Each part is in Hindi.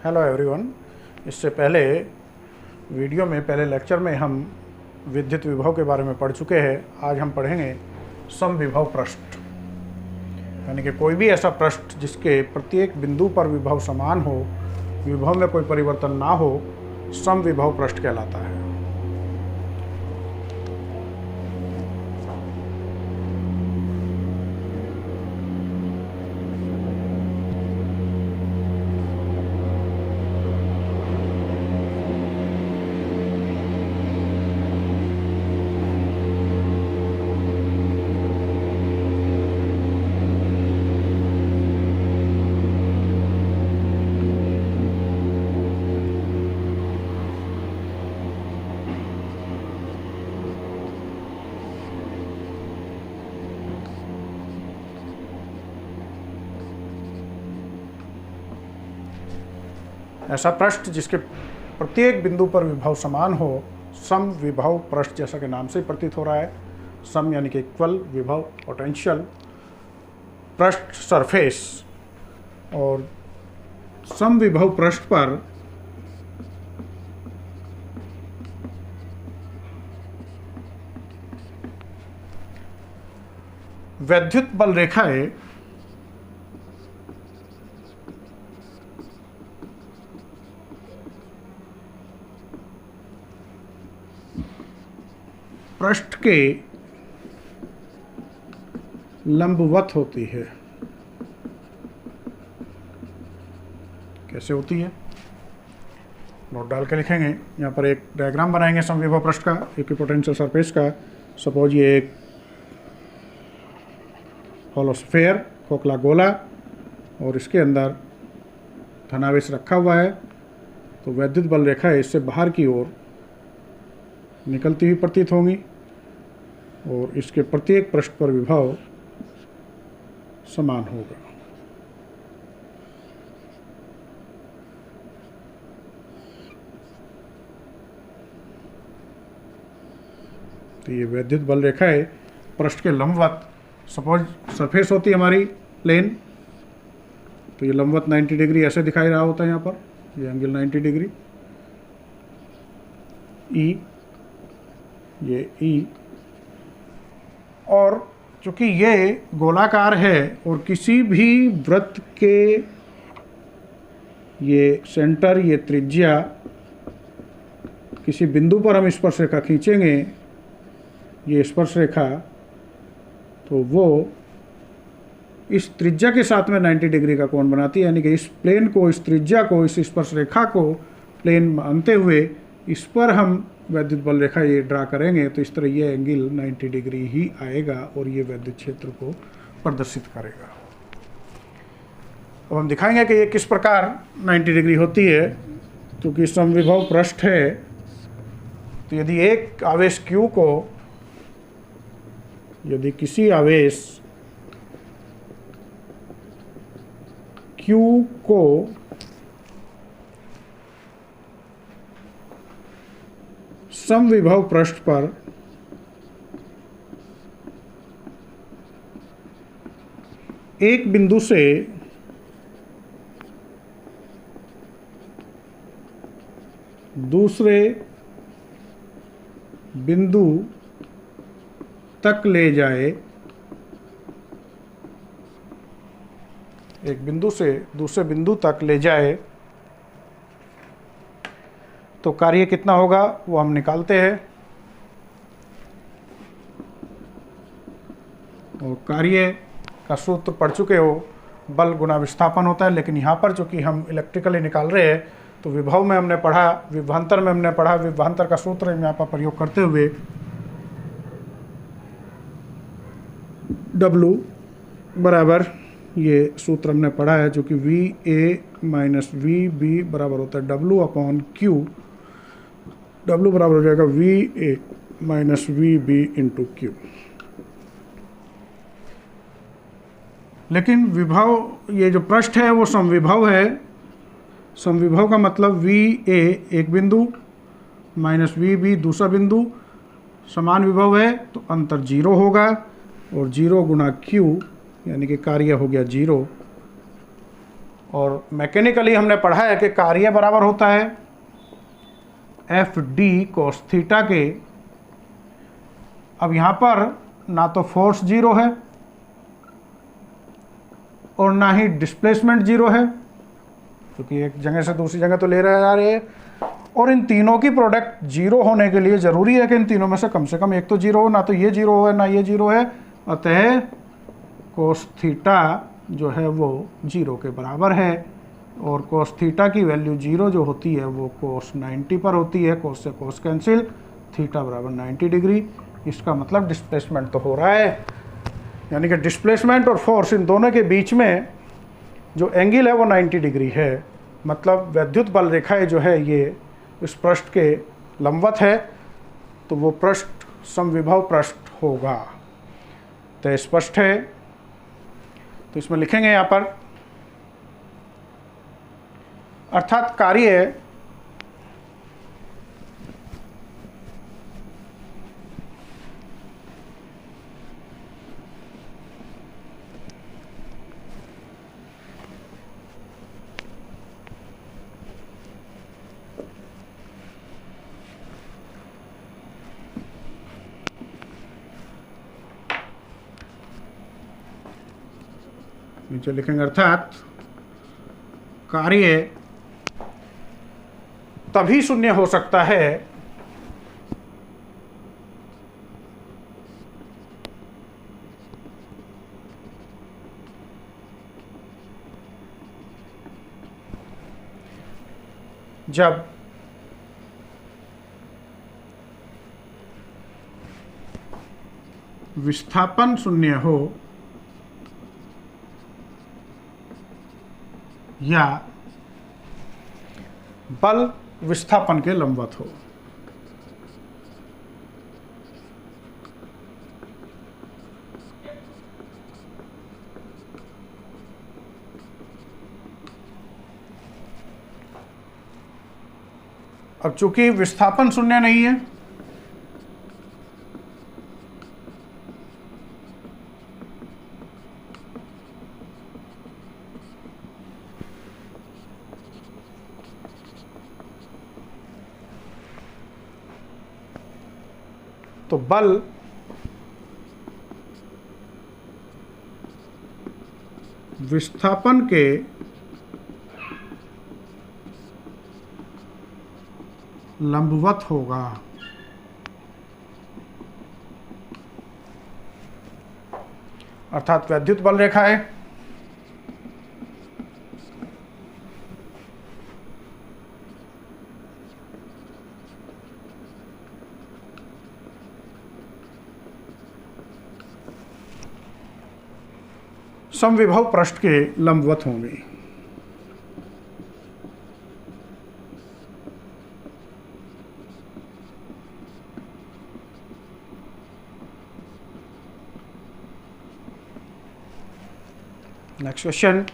Hello everyone. इससे पहले वीडियो में पहले लेक्चर में हम विद्युत विभव के बारे में पढ़ चुके हैं। आज हम पढ़ेंगे समविभव पृष्ठ, यानी कि कोई भी ऐसा पृष्ठ जिसके प्रत्येक बिंदु पर विभव समान हो, विभव में कोई परिवर्तन ना हो, समविभव पृष्ठ कहलाता है। ऐसा पृष्ठ जिसके प्रत्येक बिंदु पर विभव समान हो, समविभव पृष्ठ, जैसा कि नाम से ही प्रतीत हो रहा है। सम यानी कि इक्वल, विभव पोटेंशियल, पृष्ठ सरफेस, और समविभव पृष्ठ पर वैद्युत बल रेखाएं पृष्ठ के लंबवत होती है। कैसे होती है, नोट डाल के लिखेंगे। यहाँ पर एक डायग्राम बनाएंगे समविभव पृष्ठ का, इक्विपोटेंशियल सरफेस का। सपोज ये एक हॉलो स्फीयर, खोखला गोला, और इसके अंदर धनावेश रखा हुआ है। तो वैद्युत बल रेखा इससे बाहर की ओर निकलती हुई प्रतीत होंगी, और इसके प्रत्येक पृष्ठ पर विभव समान होगा। तो ये वैद्युत बल रेखा है पृष्ठ के लंबवत। सपोज सरफेस होती है हमारी प्लेन, तो ये लंबवत 90 डिग्री ऐसे दिखाई रहा होता है। यहाँ पर ये एंगल 90 डिग्री, ई, ये ई, और चूंकि ये गोलाकार है और किसी भी वृत्त के ये सेंटर, ये त्रिज्या, किसी बिंदु पर हम स्पर्श रेखा खींचेंगे, ये स्पर्श रेखा, तो वो इस त्रिज्या के साथ में 90 डिग्री का कोण बनाती है। यानी कि इस प्लेन को, इस त्रिज्या को, इस स्पर्श रेखा को प्लेन मानते हुए इस पर हम वैद्युत बल रेखा ये ड्रा करेंगे, तो इस तरह ये एंगल 90 डिग्री ही आएगा और ये वैद्युत क्षेत्र को प्रदर्शित करेगा। अब हम दिखाएंगे कि ये किस प्रकार 90 डिग्री होती है। क्योंकि समविभव पृष्ठ है, तो यदि एक आवेश Q को, यदि किसी आवेश Q को समविभव पृष्ठ पर एक बिंदु से दूसरे बिंदु तक ले जाए, एक बिंदु से दूसरे बिंदु तक ले जाए, तो कार्य कितना होगा वो हम निकालते हैं। और कार्य का सूत्र पढ़ चुके हो, बल गुना विस्थापन होता है। लेकिन यहाँ पर चूंकि हम इलेक्ट्रिकली निकाल रहे हैं, तो विभव में हमने पढ़ा, विभवांतर में हमने पढ़ा, विभवांतर का सूत्र हम यहाँ पर प्रयोग करते हुए W बराबर, ये सूत्र हमने पढ़ा है, जो कि VA माइनस VB बराबर होता है W अपॉन Q। W बराबर हो जाएगा VA minus VB into Q। लेकिन विभव, ये जो पृष्ठ है वो समविभव है। समविभव का मतलब VA एक बिंदु माइनस VB दूसरा बिंदु, समान विभव है तो अंतर 0 होगा, और 0 गुना Q यानी कि कार्य हो गया 0, और मैकेनिकली हमने पढ़ा है कि कार्य बराबर होता है एफ डी कोस थीटा के। अब यहाँ पर ना तो फोर्स जीरो है और ना ही डिस्प्लेसमेंट जीरो है, क्योंकि एक जगह से दूसरी जगह तो ले रहे जा रहे हैं, और इन तीनों की प्रोडक्ट जीरो होने के लिए ज़रूरी है कि इन तीनों में से कम एक तो जीरो हो, ना तो ये जीरो है ना ये जीरो है। अतः कोस थीटा जो है वो जीरो के बराबर है, और कोस थीटा की वैल्यू जीरो जो होती है वो कोस 90 पर होती है। कोस से कोस कैंसिल, थीटा बराबर 90 डिग्री। इसका मतलब डिस्प्लेसमेंट तो हो रहा है, यानी कि डिस्प्लेसमेंट और फोर्स इन दोनों के बीच में जो एंगल है वो 90 डिग्री है। मतलब वैद्युत बल रेखाएं जो है ये इस पृष्ठ के लंबवत है, तो वो पृष्ठ समविभव पृष्ठ होगा। तो स्पष्ट है, तो इसमें लिखेंगे यहाँ पर, अर्थात कार्य नीचे लिखेंगे, अर्थात कार्य तभी शून्य हो सकता है जब विस्थापन शून्य हो या बल विस्थापन के लंबवत हो। अब चूंकि विस्थापन शून्य नहीं है, तो बल विस्थापन के लंबवत होगा। अर्थात वैद्युत बल रेखा है समविभव पृष्ठ के लंबवत होंगे। नेक्स्ट क्वेश्चन,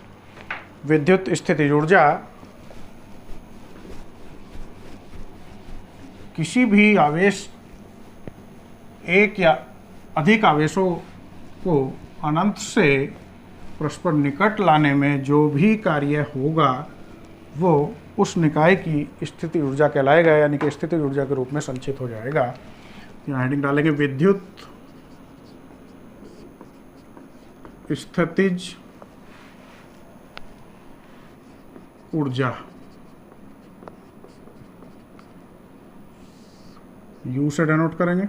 विद्युत स्थितिज ऊर्जा किसी भी आवेश एक या अधिक आवेशों को अनंत से परस्पर निकट लाने में जो भी कार्य होगा वो उस निकाय की स्थितिज ऊर्जा कहलाएगा, यानी कि स्थितिज ऊर्जा के रूप में संचित हो जाएगा। यहाँ हेडिंग डालेंगे, विद्युत स्थितिज ऊर्जा, यू से डिनोट करेंगे।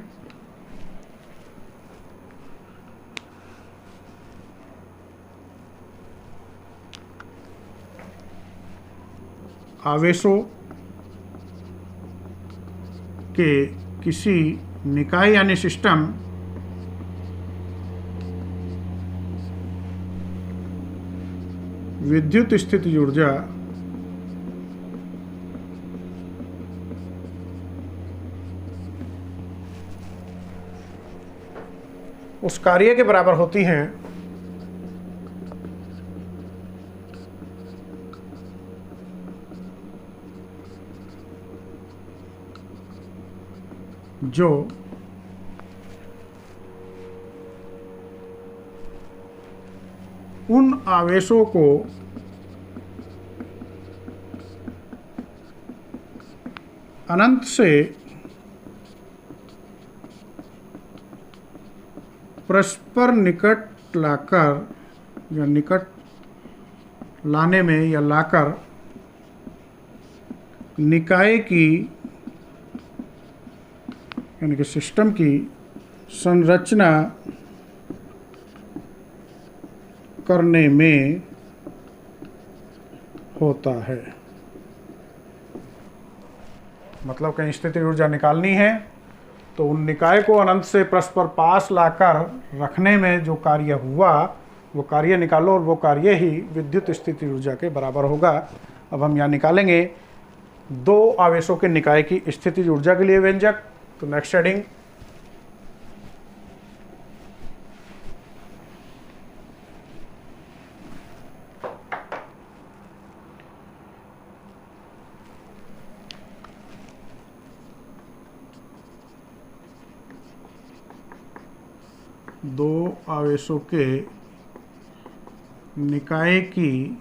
आवेशों के किसी निकाय यानी सिस्टम विद्युत स्थितिज ऊर्जा उस कार्य के बराबर होती है जो उन आवेशों को अनंत से परस्पर निकट लाकर या निकट लाने में या लाकर निकाय की यानी कि सिस्टम की संरचना करने में होता है। मतलब कहीं स्थितिज ऊर्जा निकालनी है तो उन निकाय को अनंत से परस्पर पास लाकर रखने में जो कार्य हुआ वो कार्य निकालो, और वो कार्य ही विद्युत स्थितिज ऊर्जा के बराबर होगा। अब हम यहाँ निकालेंगे दो आवेशों के निकाय की स्थितिज ऊर्जा के लिए व्यंजक। तो नेक्स्ट हेडिंग, दो आवेशों के निकाय की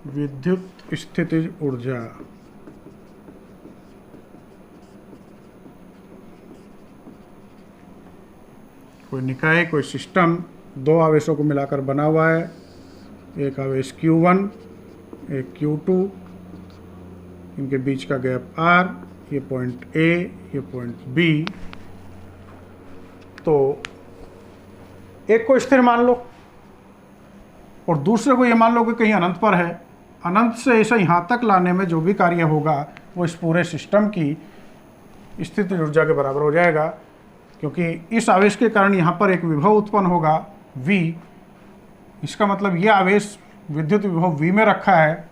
विद्युत स्थितिज ऊर्जा। कोई निकाय, कोई सिस्टम दो आवेशों को मिलाकर बना हुआ है। एक आवेश Q1, एक Q2, इनके बीच का गैप R, ये पॉइंट A, ये पॉइंट B। तो एक को स्थिर मान लो और दूसरे को ये मान लो कि कहीं अनंत पर है। अनंत से इसे यहाँ तक लाने में जो भी कार्य होगा वो इस पूरे सिस्टम की स्थितिज ऊर्जा के बराबर हो जाएगा, क्योंकि इस आवेश के कारण यहाँ पर एक विभव उत्पन्न होगा V। इसका मतलब ये आवेश विद्युत विभव V में रखा है,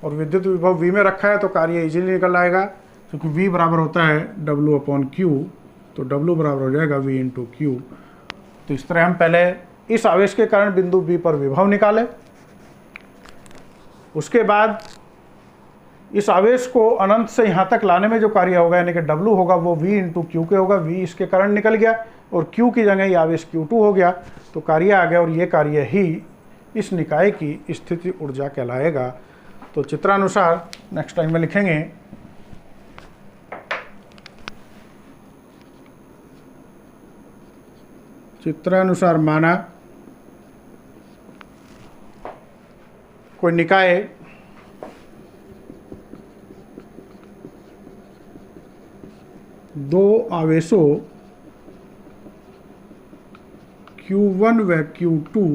और विद्युत विभव V में रखा है तो कार्य इजीली निकल आएगा, क्योंकि V बराबर होता है W/Q। तो W बराबर हो जाएगा V × Q। तो इस तरह हम पहले इस आवेश के कारण बिंदु B पर विभव निकाले, उसके बाद इस आवेश को अनंत से यहाँ तक लाने में जो कार्य होगा यानी कि W होगा वो V × Q के होगा। V इसके कारण निकल गया और Q की जगह ये आवेश Q2 हो गया, तो कार्य आ गया, और ये कार्य ही इस निकाय की स्थितिज ऊर्जा कहलाएगा। तो चित्रानुसार नेक्स्ट टाइम में लिखेंगे, चित्रानुसार माना कोई निकाय दो आवेशों Q1 व Q2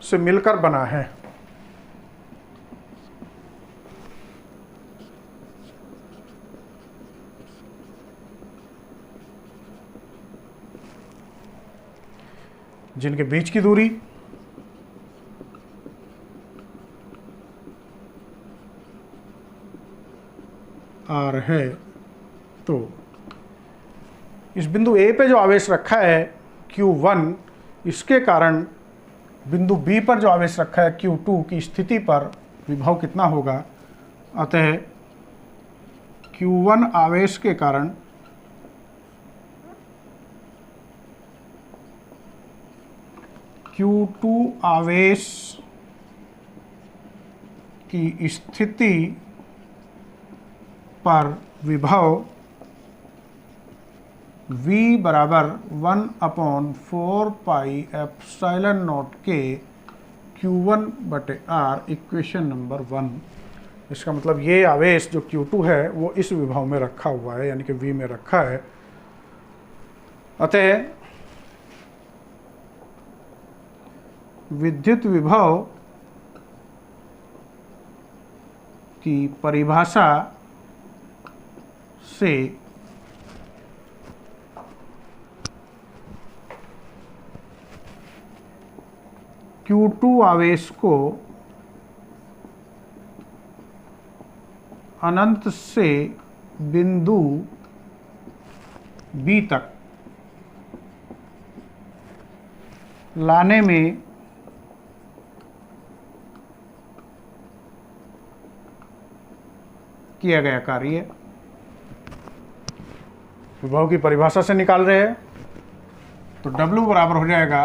से मिलकर बना है। जिनके बीच की दूरी R है। तो इस बिंदु A पे जो आवेश रखा है Q1, इसके कारण बिंदु B पर जो आवेश रखा है Q2 की स्थिति पर विभव कितना होगा। अतः Q1 आवेश के कारण Q2 आवेश की स्थिति पर विभव V बराबर 1/4 पाई एप्सिलॉन नॉट के Q1/R, इक्वेशन नंबर 1। इसका मतलब ये आवेश जो Q2 है वो इस विभव में रखा हुआ है, यानी कि V में रखा है। अतः विद्युत विभव की परिभाषा से Q2 आवेश को अनंत से बिंदु B तक लाने में किया गया कार्य विभव की परिभाषा से निकाल रहे हैं। तो W बराबर हो जाएगा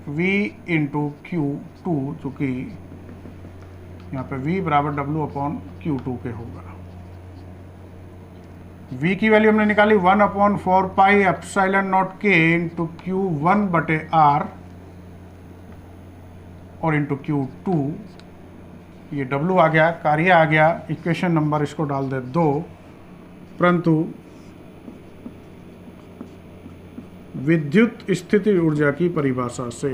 V × Q2, जो कि यहाँ पे V बराबर W अपॉन Q2 के होगा। V की वैल्यू हमने निकाली 1/4 pi epsilon not K into Q1 बटे R और इंटू Q2। ये W आ गया, कार्य आ गया, इक्वेशन नंबर इसको डाल दे 2। परंतु विद्युत स्थिति ऊर्जा की परिभाषा से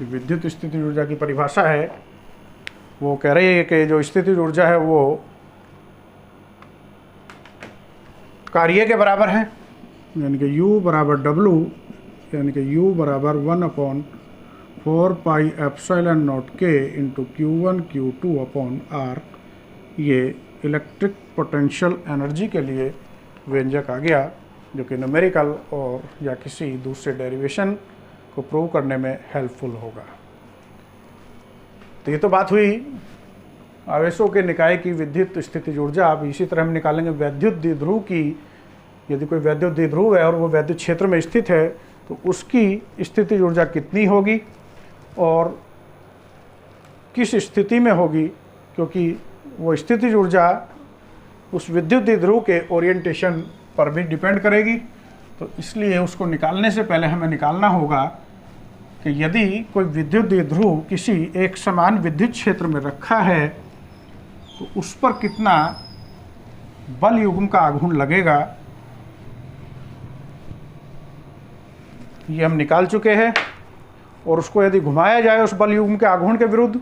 विद्युत स्थिति ऊर्जा की परिभाषा है, वो कह रही है कि जो स्थिति ऊर्जा है वो कार्य के बराबर है, यानी कि U बराबर W, यानी कि U बराबर 1/4 pi epsilon not K into Q1 Q2 upon R। ये इलेक्ट्रिक पोटेंशियल एनर्जी के लिए व्यंजक आ गया, जो कि न्यूमेरिकल और या किसी दूसरे डेरिवेशन को प्रूव करने में हेल्पफुल होगा। तो ये तो बात हुई आवेशों के निकाय की विद्युत स्थिति ऊर्जा। अब इसी तरह हम निकालेंगे वैद्युत द्विध्रुव की। यदि कोई वैद्युत द्विध्रुव है और वो वैद्युत क्षेत्र में स्थित है तो उसकी स्थिति ऊर्जा कितनी होगी और किस स्थिति में होगी, क्योंकि वो स्थिति ऊर्जा उस विद्युत द्विध्रुव के ओरिएंटेशन पर भी डिपेंड करेगी। तो इसलिए उसको निकालने से पहले हमें निकालना होगा कि यदि कोई विद्युत द्विध्रुव किसी एक समान विद्युत क्षेत्र में रखा है तो उस पर कितना बल युग्म का आघूर्ण लगेगा, ये हम निकाल चुके हैं। और उसको यदि घुमाया जाए उस बल युग्म के आघूर्ण के विरुद्ध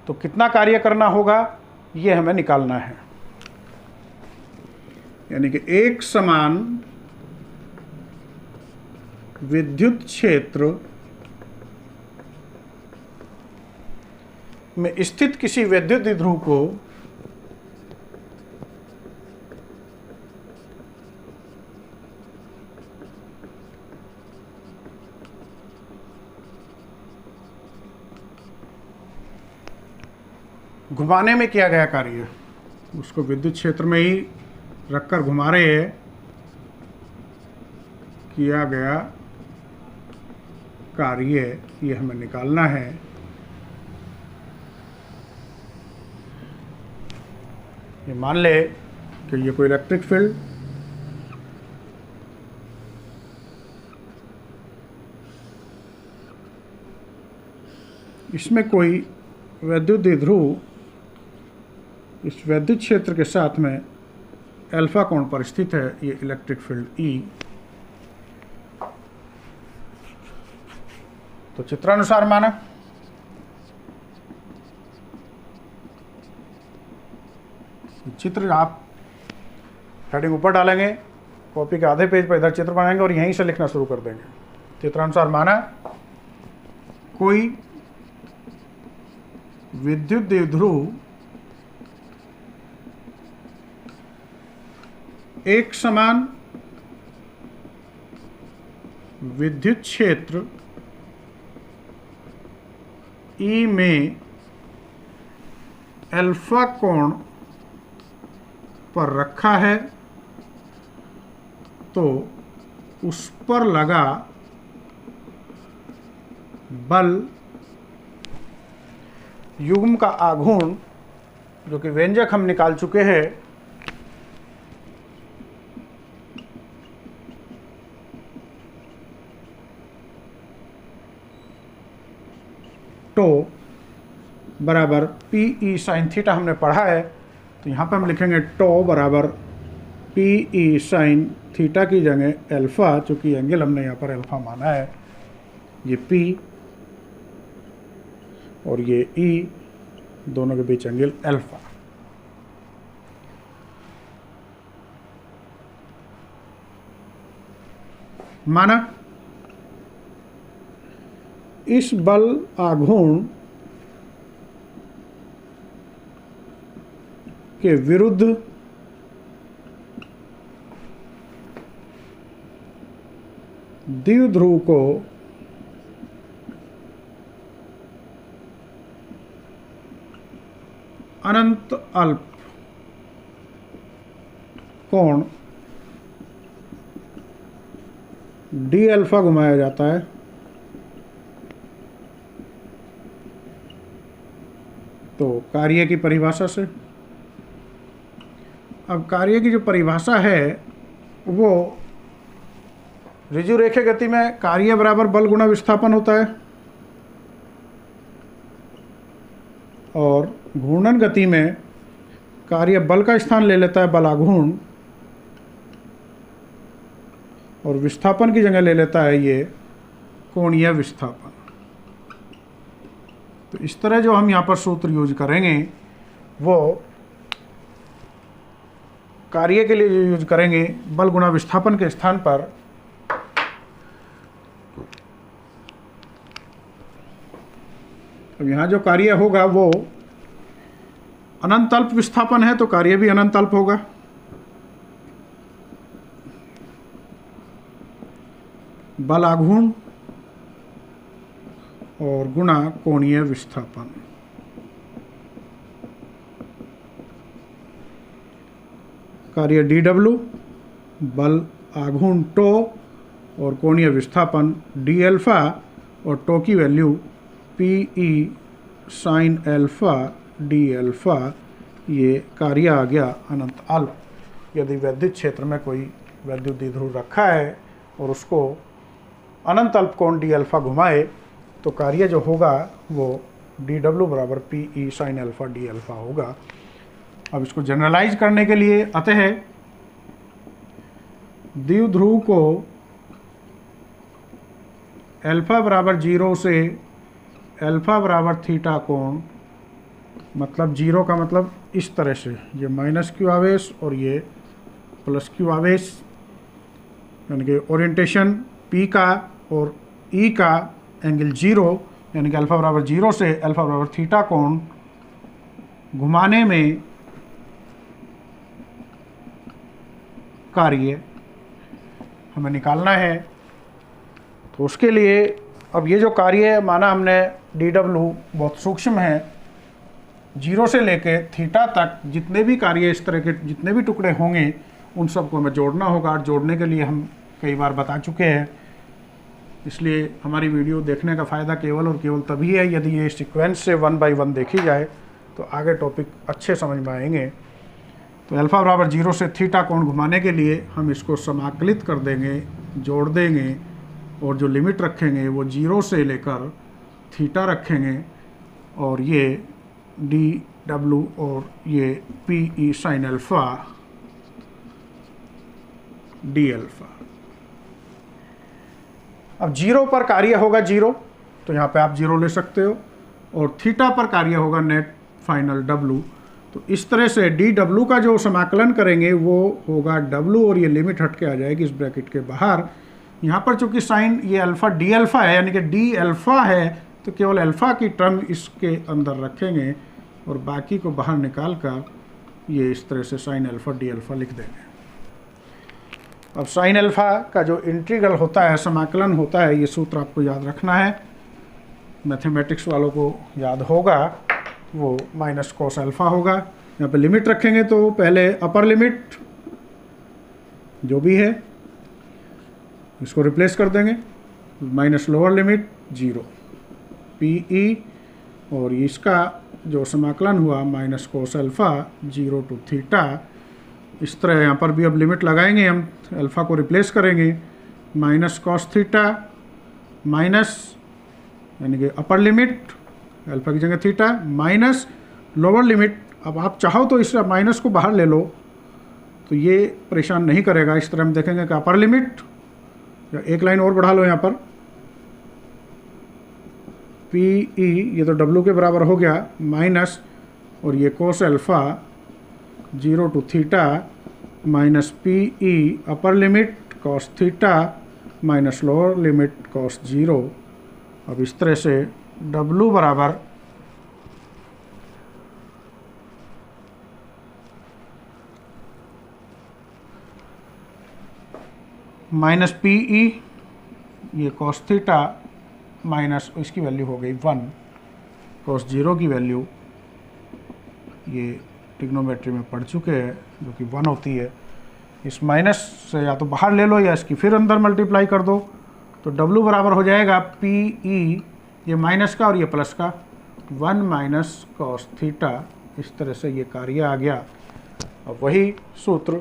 तो कितना कार्य करना होगा, ये हमें निकालना है। यानी कि एक समान विद्युत क्षेत्र में स्थित किसी वैद्युत द्विध्रुव को घुमाने में किया गया कार्य, उसको विद्युत क्षेत्र में ही रखकर घुमा रहे हैं, किया गया कार्य, ये हमें निकालना है। ये मान ले कि ये कोई इलेक्ट्रिक फील्ड, इसमें कोई वैद्युत द्विध्रुव इस वैद्युत क्षेत्र के साथ में अल्फा कोण पर स्थित है, ये इलेक्ट्रिक फील्ड E। तो चित्रानुसार माना चित्र आप हेडिंग ऊपर डालेंगे, कॉपी के आधे पेज पर इधर चित्र बनाएंगे और यहीं से लिखना शुरू कर देंगे। चित्रानुसार माना कोई विद्युत द्विध्रुव एक समान विद्युत क्षेत्र E में अल्फा कोण पर रखा है तो उस पर लगा बल युग्म का आघूर्ण, जो कि व्यंजक हम निकाल चुके हैं, टो बराबर पी ई साइन थीटा हमने पढ़ा है। तो यहाँ पे हम लिखेंगे टो बराबर पी ई साइन थीटा की जगह अल्फा, चूँकि एंगल हमने यहाँ पर अल्फा माना है, ये पी और ये ई, दोनों के बीच एंगल अल्फा। माना इस बल आघूर्ण के विरुद्ध द्विध्रुव को अनंत अल्प कोण डी अल्फ़ा घुमाया जाता है। तो कार्य की परिभाषा से, अब कार्य की जो परिभाषा है वो ऋजुरेखीय गति में कार्य बराबर बल गुणा विस्थापन होता है, और घूर्णन गति में कार्य बल का स्थान ले लेता है बलाघूर्ण, और विस्थापन की जगह ले लेता है ये कोणीय विस्थापन। तो इस तरह जो हम यहाँ पर सूत्र यूज करेंगे वो कार्य के लिए जो यूज करेंगे बल गुणा विस्थापन के स्थान पर अब यहाँ जो कार्य होगा वो अनंत अल्प विस्थापन है, तो कार्य भी अनंत अल्प होगा। बल आघूर्ण और गुणा कोणीय विस्थापन। कार्य dw, बल आघूर्ण टो और कोणीय विस्थापन डी अल्फा, और टो की value PE sine alpha D alpha. ये कार्य आ गया अनंत अल्प। यदि वैद्युत क्षेत्र में कोई वैद्युत द्विध्रुव रखा है और उसको अनंत अल्प कोण डी अल्फा घुमाए तो कार्य जो होगा वो dw बराबर PE sine alpha D alpha होगा। अब इसको जनरलाइज करने के लिए अतः द्विध्रुव को अल्फा बराबर 0 से अल्फा बराबर थीटा कोण, मतलब 0 का मतलब इस तरह से, ये माइनस क्यू आवेश और ये प्लस क्यू आवेश, यानी कि ओरिएंटेशन P का और E का एंगल 0, यानी कि अल्फा बराबर 0 से अल्फा बराबर थीटा कोण घुमाने में कार्य हमें निकालना है। तो उसके लिए अब ये जो कार्य माना हमने dw बहुत सूक्ष्म है, 0 से लेके थीटा तक जितने भी कार्य इस तरह के जितने भी टुकड़े होंगे उन सबको हमें जोड़ना होगा। जोड़ने के लिए हम कई बार बता चुके हैं, इसलिए हमारी वीडियो देखने का फ़ायदा केवल और केवल तभी है यदि ये सीक्वेंस से 1 बाय 1 देखी जाए, तो आगे टॉपिक अच्छे समझ में आएंगे। तो अल्फा बराबर 0 से थीटा कोण घुमाने के लिए हम इसको समाकलित कर देंगे, जोड़ देंगे, और जो लिमिट रखेंगे वो 0 से लेकर थीटा रखेंगे, और ये dw और ये PE sine alpha D alpha. अब 0 पर कार्य होगा 0, तो यहाँ पे आप 0 ले सकते हो, और थीटा पर कार्य होगा नेट फाइनल w। तो इस तरह से dw का जो समाकलन करेंगे वो होगा w, और ये लिमिट हट के आ जाएगी इस ब्रैकेट के बाहर। यहाँ पर चूंकि साइन ये अल्फा डी अल्फा है, यानी कि डी अल्फा है, तो केवल अल्फा की टर्म इसके अंदर रखेंगे और बाकी को बाहर निकाल कर ये इस तरह से साइन अल्फा डी अल्फा लिख देंगे। अब साइन अल्फा का जो इंटीग्रल होता है, समाकलन होता है, ये सूत्र आपको याद रखना है, मैथमेटिक्स वालों को याद होगा, वो माइनस कॉस अल्फा होगा। यहाँ पे लिमिट रखेंगे तो पहले अपर लिमिट जो भी है इसको रिप्लेस कर देंगे, माइनस लोअर लिमिट 0 PE, और इसका जो समाकलन हुआ minus cos alpha 0 to theta. इस तरह यहाँ पर भी अब लिमिट लगाएंगे हम, अल्फ़ा को रिप्लेस करेंगे, माइनस कॉस थीटा माइनस, यानी कि अपर लिमिट अल्फ़ा की जगह थीटा, माइनस लोअर लिमिट। अब आप चाहो तो इस माइनस को बाहर ले लो, तो ये परेशान नहीं करेगा। इस तरह हम देखेंगे कि अपर लिमिट, या एक लाइन और बढ़ा लो यहाँ पर, PE ये तो W के बराबर हो गया, माइनस, और ये cos alpha 0 to theta minus PE upper limit cos theta minus lower limit cos 0। अब इस तरह से W बराबर माइनस PE ये कॉस थीटा माइनस इसकी वैल्यू हो गई 1, कॉस 0 की वैल्यू ये ट्रिग्नोमेट्री में पढ़ चुके हैं जो कि 1 होती है, इस माइनस से या तो बाहर ले लो या इसकी फिर अंदर मल्टीप्लाई कर दो, तो W बराबर हो जाएगा PE, ये माइनस का और ये प्लस का, 1 माइनस कॉस थीटा। इस तरह से ये कार्य आ गया। और वही सूत्र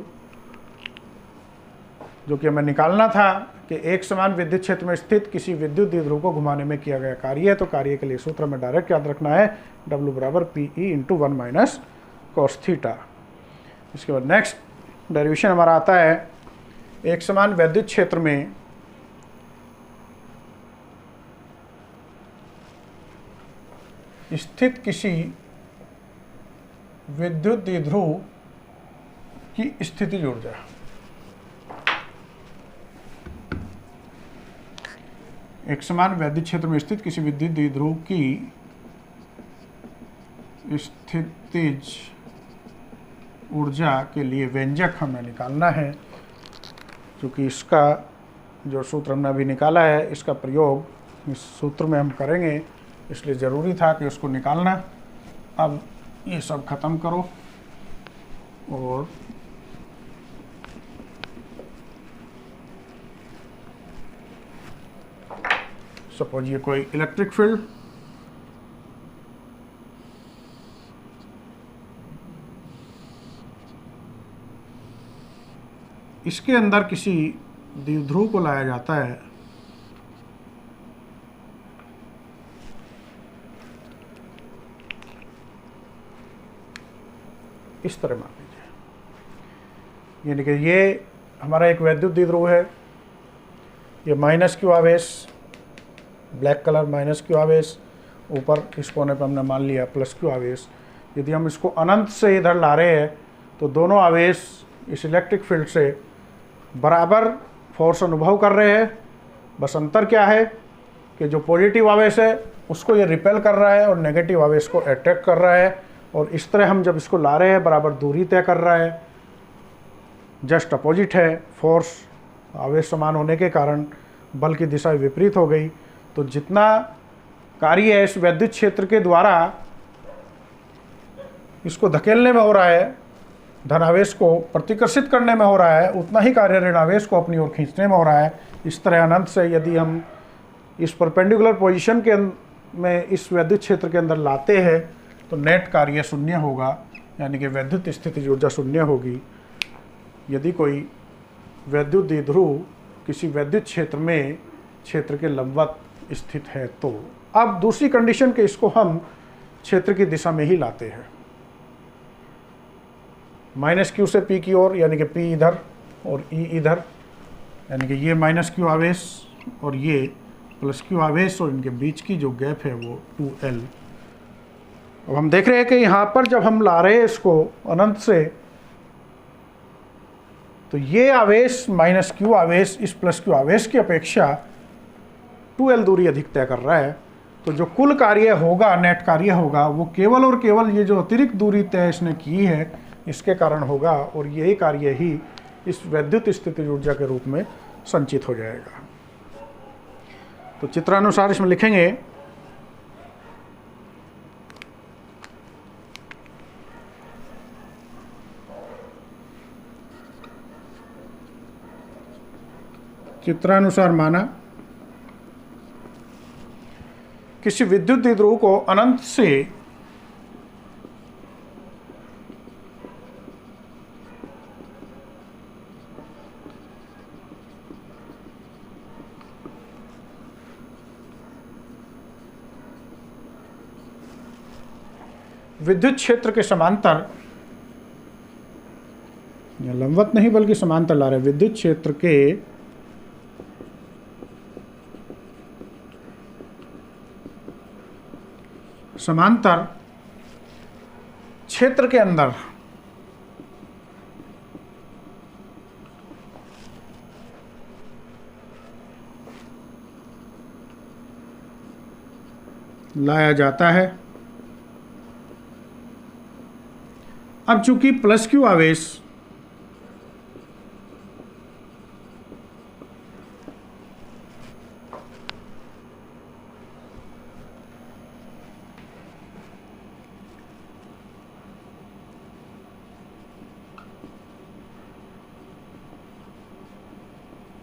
जो कि हमें निकालना था कि एक समान विद्युत क्षेत्र में स्थित किसी विद्युत द्विध्रुव को घुमाने में किया गया कार्य है, तो कार्य के लिए सूत्र में डायरेक्ट याद रखना है W बराबर PE into 1 minus cos theta. इसके बाद नेक्स्ट डेरिवेशन हमारा आता है, एक समान विद्युत क्षेत्र में स्थित किसी विद्युत द्विध्रुव की स्थितिज ऊर्जा। एक समान विद्युत क्षेत्र में स्थित किसी विद्युत द्विध्रुव की स्थितिज ऊर्जा के लिए व्यंजक हमें निकालना है, क्योंकि इसका जो सूत्र हमने अभी निकाला है इसका प्रयोग इस सूत्र में हम करेंगे, इसलिए ज़रूरी था कि उसको निकालना। अब ये सब ख़त्म करो और सपोज ये कोई इलेक्ट्रिक फील्ड, इसके अंदर किसी द्विध्रुव को लाया जाता है, इस तरह मान लीजिए, यानी कि ये हमारा एक वैद्युत द्विध्रुव है, ये माइनस क्यू आवेश, ब्लैक कलर माइनस क्यू आवेश, ऊपर इस कोने पर हमने मान लिया प्लस क्यू आवेश। यदि हम इसको अनंत से इधर ला रहे हैं तो दोनों आवेश इस इलेक्ट्रिक फील्ड से बराबर फोर्स अनुभव कर रहे हैं। बस अंतर क्या है कि जो पॉजिटिव आवेश है उसको ये रिपेल कर रहा है और नेगेटिव आवेश को अट्रैक्ट कर रहा है, और इस तरह हम जब इसको ला रहे हैं बराबर दूरी तय कर रहा है, जस्ट अपोजिट है। फोर्स आवेश समान होने के कारण बल की दिशा विपरीत हो गई, तो जितना कार्य है इस वैद्युत क्षेत्र के द्वारा इसको धकेलने में हो रहा है, धनावेश को प्रतिकर्षित करने में हो रहा है, उतना ही कार्य ऋणावेश को अपनी ओर खींचने में हो रहा है। इस तरह अनंत से यदि हम इस परपेंडिकुलर पोजीशन के में इस वैद्युत क्षेत्र के अंदर लाते हैं तो नेट कार्य शून्य होगा, यानी कि वैद्युत स्थितिज ऊर्जा शून्य होगी यदि कोई वैद्युत द्विध्रुव किसी वैद्युत क्षेत्र में क्षेत्र के लंबवत स्थित है। तो अब दूसरी कंडीशन के इसको हम क्षेत्र की दिशा में ही लाते हैं, माइनस क्यू से पी की ओर, यानी कि पी इधर और ई इधर, यानी कि ये माइनस क्यू आवेश और ये प्लस क्यू आवेश, और इनके बीच की जो गैप है वो 2L। अब हम देख रहे हैं कि यहाँ पर जब हम ला रहे हैं इसको अनंत से, तो ये आवेश माइनस क्यू आवेश इस प्लस क्यू आवेश की अपेक्षा 2L दूरी अधिक तय कर रहा है। तो जो कुल कार्य होगा, नेट कार्य होगा, वो केवल और केवल ये जो अतिरिक्त दूरी तय इसने की है इसके कारण होगा, और यही कार्य ही इस वैद्युत स्थितिज ऊर्जा के रूप में संचित हो जाएगा। तो चित्रानुसार इसमें लिखेंगे चित्रानुसार माना किसी विद्युत द्विध्रुव को अनंत से विद्युत क्षेत्र के समांतर, या लंबवत नहीं बल्कि समांतर ला रहे, विद्युत क्षेत्र के समांतर क्षेत्र के अंदर लाया जाता है। अब चूंकि प्लस क्यू आवेश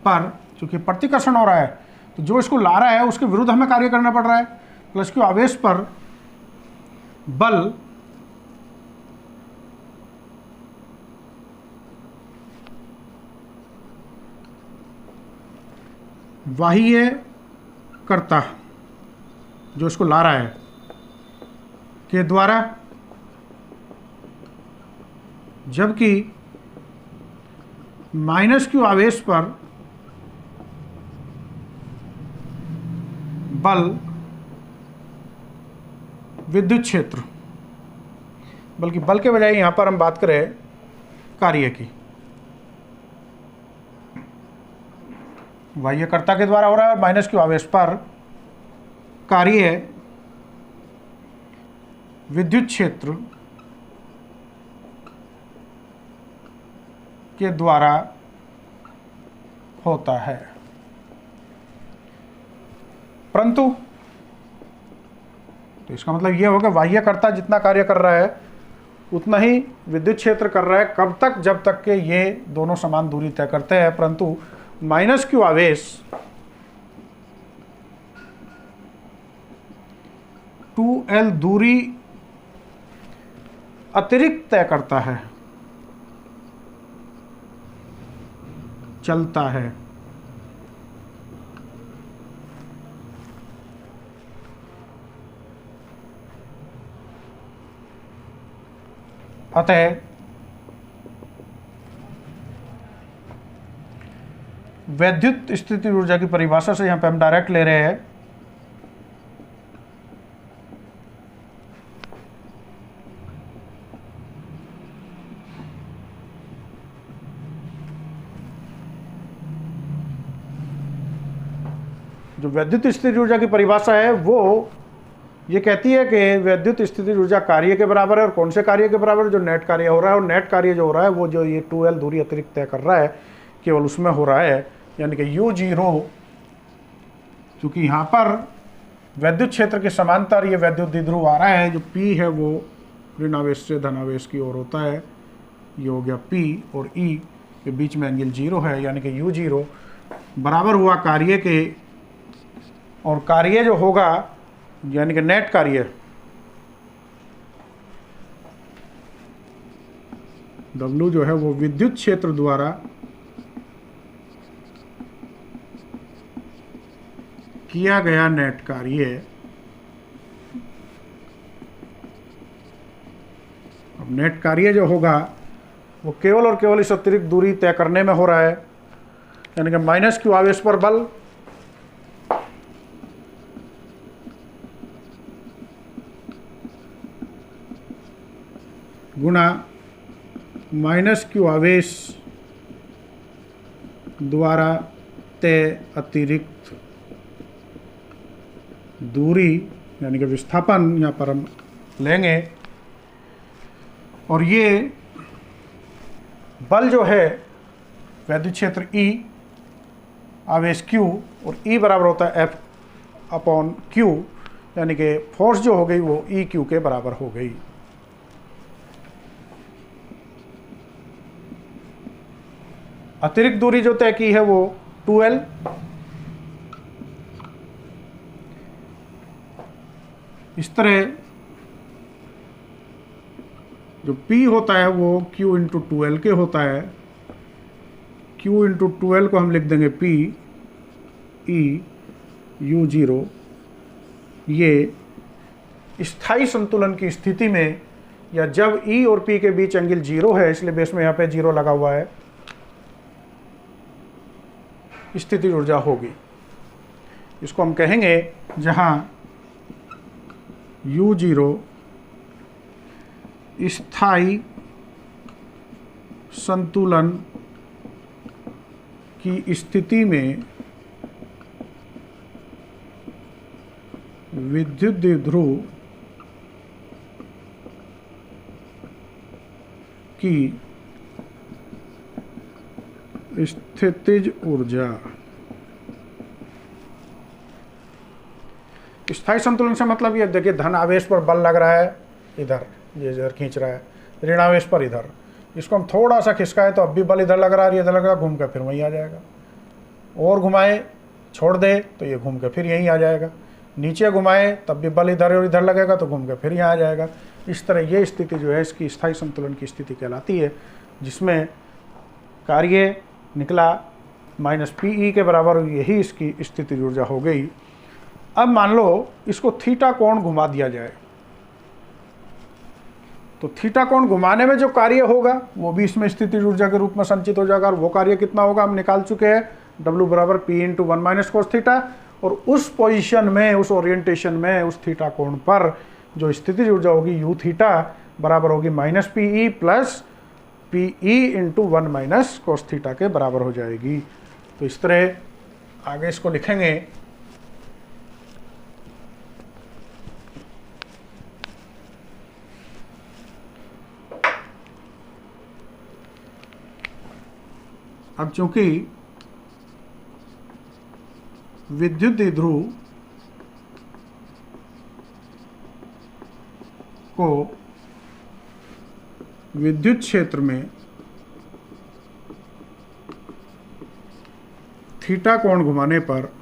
पर चूंकि प्रतिकर्षण हो रहा है तो जो इसको ला रहा है उसके विरुद्ध हमें कार्य करना पड़ रहा है, प्लस क्यू आवेश पर बल बाह्य कर्ता जो इसको ला रहा है के द्वारा, जबकि माइनस क्यू आवेश पर बल विद्युत क्षेत्र, बल्कि बल के बजाय यहां पर हम बात करें कार्य की, बाह्यकर्ता के द्वारा हो रहा है, और माइनस क्यू आवेश पर कार्य विद्युत क्षेत्र के द्वारा होता है। परंतु तो इसका मतलब यह होगा बाह्यकर्ता जितना कार्य कर रहा है उतना ही विद्युत क्षेत्र कर रहा है, कब तक, जब तक के ये दोनों समान दूरी तय करते हैं। परंतु माइनस क्यू आवेश 2L दूरी अतिरिक्त तय करता है, चलता है। अतः वैद्युत स्थिति ऊर्जा की परिभाषा से यहां पे हम डायरेक्ट ले रहे हैं जो वैद्युत स्थिति ऊर्जा की परिभाषा है वो ये कहती है कि वैद्युत स्थिति ऊर्जा कार्य के बराबर है, और कौन से कार्य के बराबर, जो नेट कार्य हो रहा है। और नेट कार्य जो हो रहा है वो जो ये 2L दूरी अतिरिक्त तय कर रहा है केवल उसमें हो रहा है, यानी कि U0, क्योंकि यहाँ पर वैद्युत क्षेत्र के समांतर ये वैद्युत द्विध्रुव आ रहा है, जो P है वो ऋण आवेश से धनावेश की ओर होता है, ये हो गया P, और E के बीच में एंगल 0 है, यानी कि U0 बराबर हुआ कार्य के, और कार्य जो होगा यानी कि नेट कार्य W जो है वो विद्युत क्षेत्र द्वारा किया गया नेट कार्य। अब नेट कार्य जो होगा वो केवल और केवल इस अतिरिक्त दूरी तय करने में हो रहा है, यानी कि माइनस क्यू आवेश पर बल गुणा माइनस क्यू आवेश द्वारा तय अतिरिक्त दूरी, यानी कि विस्थापन यहाँ पर हम लेंगे। और ये बल जो है वैद्युत क्षेत्र E आवेश Q, और E बराबर होता है F/Q, यानी कि फोर्स जो हो गई वो EQ के बराबर हो गई। अतिरिक्त दूरी जो तय की है वो 2L, इस तरह जो P होता है वो Q इंटू 2L के होता है। Q इंटू 2L को हम लिख देंगे P E U0। ये स्थायी संतुलन की स्थिति में, या जब E और P के बीच एंगल 0 है, इसलिए बेस में यहाँ पे 0 लगा हुआ है, स्थिति ऊर्जा होगी। इसको हम कहेंगे जहां U0 स्थायी संतुलन की स्थिति में विद्युत द्विध्रुव की स्थितिज ऊर्जा। स्थायी संतुलन से मतलब ये देखिए, धन आवेश पर बल लग रहा है इधर, ये इधर खींच रहा है, ऋण आवेश पर इधर, इसको हम थोड़ा सा खिसकाए तो अब भी बल इधर लग रहा है, इधर लग रहा है, घूम कर फिर वहीं आ जाएगा। और घुमाए छोड़ दे तो ये घूम के फिर यहीं आ जाएगा, नीचे घुमाए तब भी बल इधर और इधर लगेगा तो घूम के फिर यहाँ आ जाएगा। इस तरह ये स्थिति जो है इसकी स्थायी संतुलन की स्थिति कहलाती है, जिसमें कार्य निकला माइनस पी के बराबर, यही इसकी स्थिति ऊर्जा हो गई। अब मान लो इसको थीटा कोण घुमा दिया जाए, तो थीटा कोण घुमाने में जो कार्य होगा वो भी इसमें स्थिति ऊर्जा के रूप में संचित हो जाएगा, और वो कार्य कितना होगा हम निकाल चुके हैं, W बराबर P into 1 minus cos theta. और उस पोजीशन में, उस ओरिएंटेशन में, उस थीटा कोण पर जो स्थिति ऊर्जा होगी यू थीटा बराबर होगी minus P plus P into 1 minus cos theta के बराबर हो जाएगी। तो इस तरह आगे इसको लिखेंगे। अब चूंकि विद्युत द्विध्रुव को विद्युत क्षेत्र में थीटा कोण घुमाने पर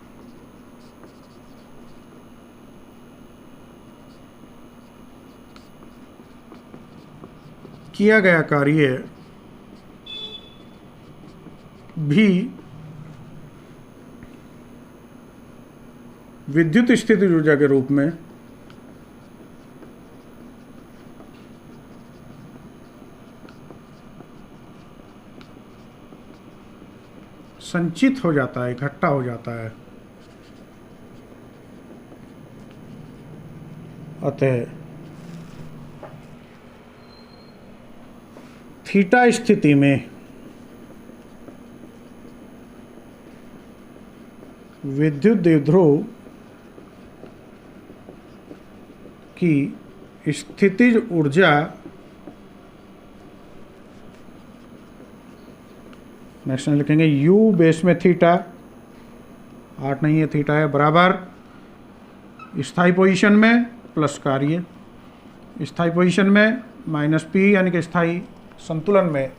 किया गया कार्य भी विद्युत स्थिति ऊर्जा के रूप में संचित हो जाता है, इकट्ठा हो जाता है। अतः थीटा स्थिति में विद्युत द्विध्रुव की स्थितिज ऊर्जा नेक्स्ट में लिखेंगे u बेस में थीटा, 8 नहीं है थीटा है, बराबर स्थायी पोजीशन में प्लस कार्य, स्थायी पोजीशन में माइनस पी यानी कि स्थायी संतुलन में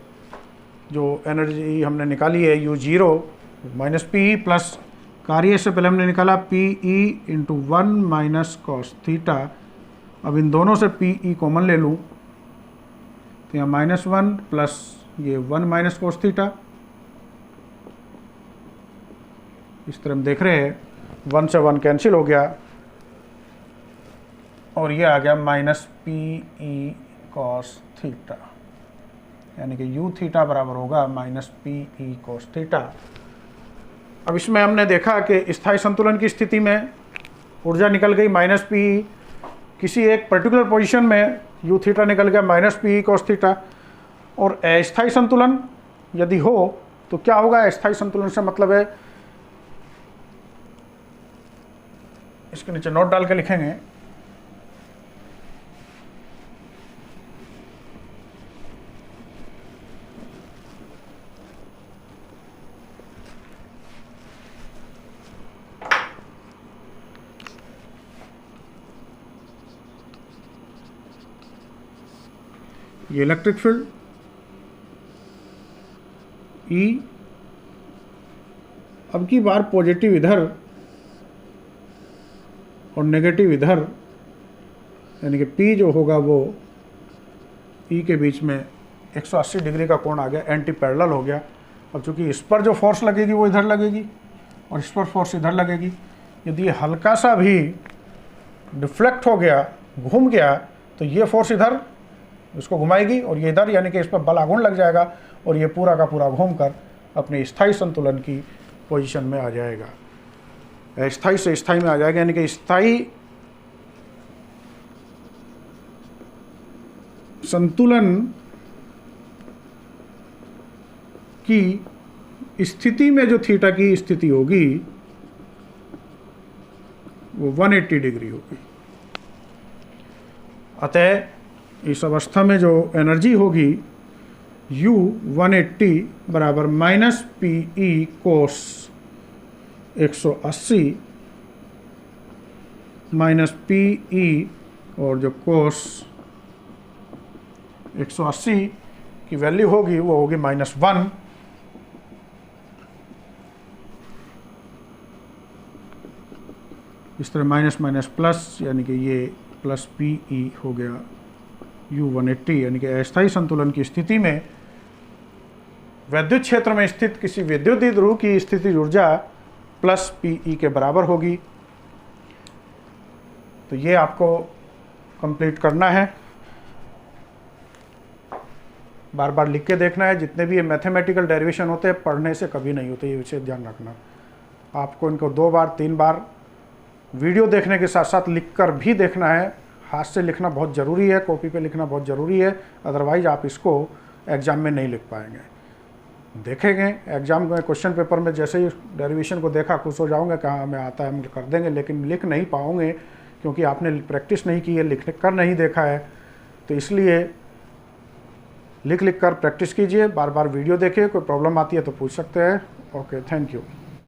जो एनर्जी हमने निकाली है u0 माइनस पी प्लस कार्य से पहले हमने निकाला P into 1 minus cos theta. अब इन दोनों से पी कॉमन ले लूँ तो यहाँ -1 प्लस ये 1 माइनस कॉस थीटा। इस तरह हम देख रहे हैं 1 से 1 कैंसिल हो गया और ये आ गया माइनस पी कॉस थीटा, यानी कि यू थीटा बराबर होगा माइनस पी कॉस थीटा। अब इसमें हमने देखा कि स्थायी संतुलन की स्थिति में ऊर्जा निकल गई माइनस पी, किसी एक पर्टिकुलर पोजीशन में यू थीटा निकल गया माइनस पी कॉस थीटा। और अस्थायी संतुलन यदि हो तो क्या होगा, अस्थायी संतुलन से मतलब है, इसके नीचे नोट डाल के लिखेंगे, ये इलेक्ट्रिक फील्ड E अब की बार पॉजिटिव इधर और नेगेटिव इधर, यानी कि P जो होगा वो E के बीच में 180 डिग्री का कोण आ गया, एंटी पैरेलल हो गया। अब चूंकि इस पर जो फोर्स लगेगी वो इधर लगेगी और इस पर फोर्स इधर लगेगी। यदि ये हल्का सा भी डिफ्लेक्ट हो गया, घूम गया, तो ये फोर्स इधर इसको घुमाएगी और ये इधर, यानी कि इस पर बल आघूर्ण लग जाएगा और ये पूरा का पूरा घूमकर अपने स्थायी संतुलन की पोजीशन में आ जाएगा, स्थायी से स्थायी में आ जाएगा। यानी कि स्थायी संतुलन की स्थिति में जो थीटा की स्थिति होगी वो 180 डिग्री होगी। अतः इस अवस्था में जो एनर्जी होगी U 180 बराबर minus P cos 180 minus P और जो कोस 180 की वैल्यू होगी वो होगी -1 इस तरह माइनस माइनस प्लस, यानी कि ये प्लस पी ई हो गया U180, यानी कि अस्थायी संतुलन की स्थिति में वैद्युत क्षेत्र में स्थित किसी विद्युत ध्रुव की स्थितिज ऊर्जा प्लस पी ई के बराबर होगी। तो ये आपको कंप्लीट करना है, बार बार लिख के देखना है। जितने भी ये मैथमेटिकल डेरिवेशन होते हैं पढ़ने से कभी नहीं होते, ये विषय ध्यान रखना। आपको इनको 2 बार 3 बार वीडियो देखने के साथ साथ लिख कर भी देखना है। हाथ से लिखना बहुत ज़रूरी है, कॉपी पे लिखना बहुत ज़रूरी है, अदरवाइज आप इसको एग्ज़ाम में नहीं लिख पाएंगे। देखेंगे एग्ज़ाम में क्वेश्चन पेपर में, जैसे ही डेरिवेशन को देखा खुश हो जाओगे, कहाँ हमें आता है हम कर देंगे, लेकिन लिख नहीं पाओगे क्योंकि आपने प्रैक्टिस नहीं की है, लिख कर नहीं देखा है। तो इसलिए लिख कर प्रैक्टिस कीजिए, बार बार वीडियो देखिए। कोई प्रॉब्लम आती है तो पूछ सकते हैं। Okay, thank you.